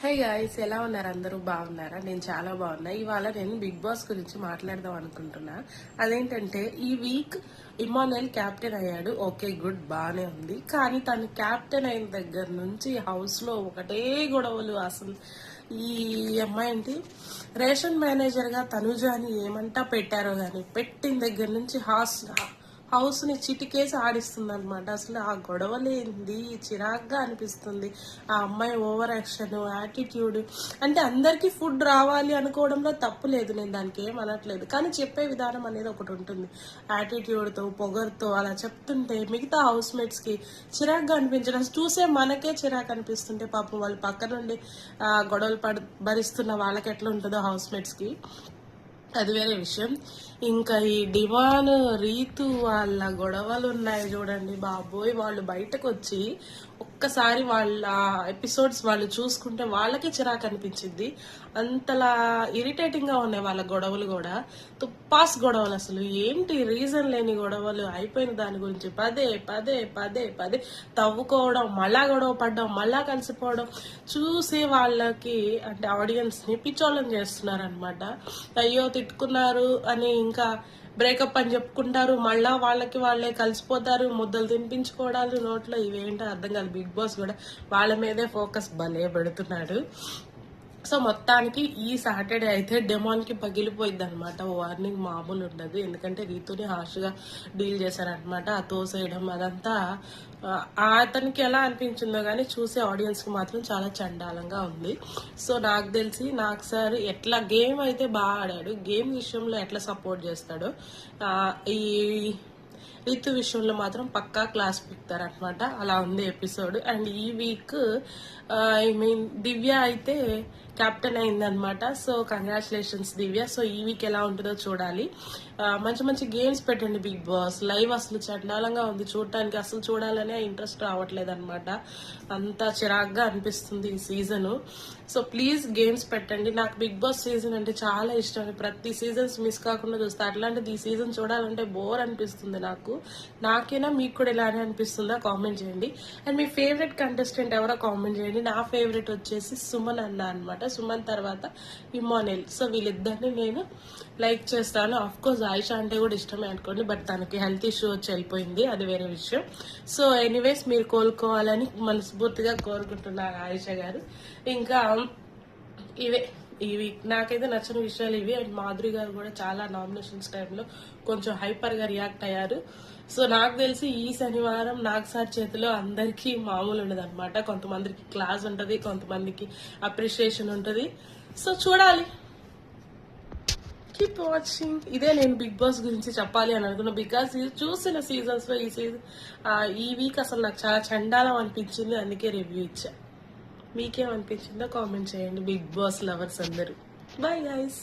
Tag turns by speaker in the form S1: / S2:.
S1: High guys, ఎలా ఉన్నారు? అందరూ బాగున్నారా? నేను చాలా బాగున్నా. ఇవాళ నేను బిగ్ బాస్ గురించి మాట్లాడదాం అనుకుంటున్నా. అదేంటంటే ఈ వీక్ ఇమానుయల్ క్యాప్టెన్ అయ్యాడు. ఓకే, గుడ్, బాగానే ఉంది. కానీ తను క్యాప్టెన్ అయిన దగ్గర నుంచి హౌస్ లో ఒకటే గొడవలు. అసలు ఈ అమ్మాయి ఏంటి, రేషన్ మేనేజర్ గా తనుజాని ఏమంటా పెట్టారో గాని, పెట్టిన దగ్గర నుంచి హౌస్ ని చిటికేసి ఆడిస్తుంది అనమాట. అసలు ఆ గొడవలేంది, చిరాగ్గా అనిపిస్తుంది. ఆ అమ్మాయి ఓవర్ యాక్షన్, యాటిట్యూడ్. అంటే అందరికీ ఫుడ్ రావాలి అనుకోవడంలో తప్పు లేదు, నేను దానికి ఏం అనట్లేదు. కానీ చెప్పే విధానం అనేది ఒకటి ఉంటుంది. యాటిట్యూడ్తో, పొగర్తో అలా చెప్తుంటే మిగతా హౌస్ మేట్స్ కి చిరాగ్గా అనిపించడం చూసే మనకే చిరాకు అనిపిస్తుంటే, పాపం వాళ్ళు పక్క నుండి గొడవలు భరిస్తున్న వాళ్ళకి ఎట్లా ఉంటుందో హౌస్ మేట్స్ కి, అది వేరే విషయం. ఇంకా ఈ డిమాన్ రీతు వాళ్ళ గొడవలు ఉన్నాయి చూడండి బాబోయ్. వాళ్ళు బయటకు వచ్చి ఒక్కసారి వాళ్ళ ఎపిసోడ్స్ వాళ్ళు చూసుకుంటే వాళ్ళకే చిరాకు అనిపించింది. అంతలా ఇరిటేటింగ్ గా ఉన్నాయి వాళ్ళ గొడవలు కూడా. తుప్పాస్ గొడవలు, అసలు ఏంటి రీజన్ లేని గొడవలు. అయిపోయిన దాని గురించి పదే పదే పదే పదే తవ్వుకోవడం, మళ్ళా గొడవ పడడం, మళ్ళా కలిసిపోవడం చూసి వాళ్ళకి, అంటే ఆడియన్స్ ని పిచ్చోళ్ళని చేస్తున్నారు అనమాట. అయ్యో తిట్టుకున్నారు అని ఇంకా బ్రేకప్ అని చెప్పుకుంటారు, మళ్ళా వాళ్ళకి వాళ్ళే కలిసిపోతారు, ముద్దలు తినిపించుకోవడాలు నోట్లో. ఇవేంటో అర్థం కాదు. బిగ్ బాస్ కూడా వాళ్ళ మీదే ఫోకస్ భలే పెడుతున్నాడు. సో మొత్తానికి ఈ సాటర్డే అయితే డెమాన్ కి పగిలిపోయింది అనమాట. వార్నింగ్ మామూలు ఉండదు, ఎందుకంటే రీతుని హార్ష్గా డీల్ చేశారనమాట. ఆ తోసేయడం అదంతా అతనికి ఎలా అనిపించిందో కానీ చూసే ఆడియన్స్ కి మాత్రం చాలా చండాలంగా ఉంది. సో నాకు తెలిసి నాకు సార్ ఎట్లా గేమ్ అయితే బాగా ఆడాడు, గేమ్ విషయంలో ఎట్లా సపోర్ట్ చేస్తాడో ఈ రీతు విషయంలో మాత్రం పక్కా క్లాస్ పిక్తారనమాట. అలా ఉంది ఎపిసోడ్. అండ్ ఈ వీక్ ఐ మీన్ దివ్య అయితే కెప్టెన్ అయిందనమాట. సో కంగ్రాచులేషన్స్ దివ్య. సో ఈ వీక్ ఎలా ఉంటుందో చూడాలి. మంచి మంచి గేమ్స్ పెట్టండి బిగ్ బాస్. లైవ్ అసలు చండాలంగా ఉంది చూడటానికి, అసలు చూడాలనే ఇంట్రెస్ట్ రావట్లేదు అనమాట. అంత చిరాగ్గా అనిపిస్తుంది ఈ సీజన్. సో ప్లీజ్ గేమ్స్ పెట్టండి. నాకు బిగ్ బాస్ సీజన్ అంటే చాలా ఇష్టం. ప్రతి సీజన్స్ మిస్ కాకుండా చూస్తా. అట్లాంటిది ఈ సీజన్ చూడాలంటే బోర్ అనిపిస్తుంది నాకు. నాకైనా మీకు కూడా ఇలానే అనిపిస్తుందా? కామెంట్ చేయండి. అండ్ మీ ఫేవరెట్ కంటెస్టెంట్ ఎవరో కామెంట్ చేయండి. నా ఫేవరెట్ వచ్చేసి సుమన్ అన్న అనమాట. సుమన్ తర్వాత ఇమానుయల్. సో వీళ్ళిద్దరిని నేను లైక్ చేస్తాను. ఆఫ్ కోర్స్ ఆయిషా అంటే కూడా ఇష్టమే అనుకోండి, బట్ తనకి హెల్త్ ఇష్యూ వచ్చి వెళ్ళిపోయింది, అది వేరే విషయం. సో ఎనీవేస్ మీరు కోలుకోవాలని మనస్ఫూర్తిగా కోరుకుంటున్నారు ఆయిషా గారు. ఇంకా ఇవే ఈ వీక్ నాకైతే నచ్చిన విషయాలు ఇవి. అండ్ మాధురి గారు కూడా చాలా నామినేషన్స్ టైంలో కొంచెం హైపర్ గా రియాక్ట్ అయ్యారు. సో నాకు తెలిసి ఈ శనివారం నాగ్ సార్ చేతిలో అందరికీ మామూలు ఉండదు అనమాట. కొంతమందికి క్లాస్ ఉంటది, కొంతమందికి అప్రిషియేషన్ ఉంటది. సో చూడాలి. Keep watching. ఇదే నేను బిగ్ బాస్ గురించి చెప్పాలి అని అనుకున్నా. బికాస్ చూసిన సీజన్స్ లో ఈ వీక్ అసలు నాకు చాలా చండాలం అనిపించింది, అందుకే రివ్యూ ఇచ్చా. మీకేమనిపించిందో కామెంట్ చేయండి బిగ్ బాస్ లవర్స్ అందరూ. Bye guys.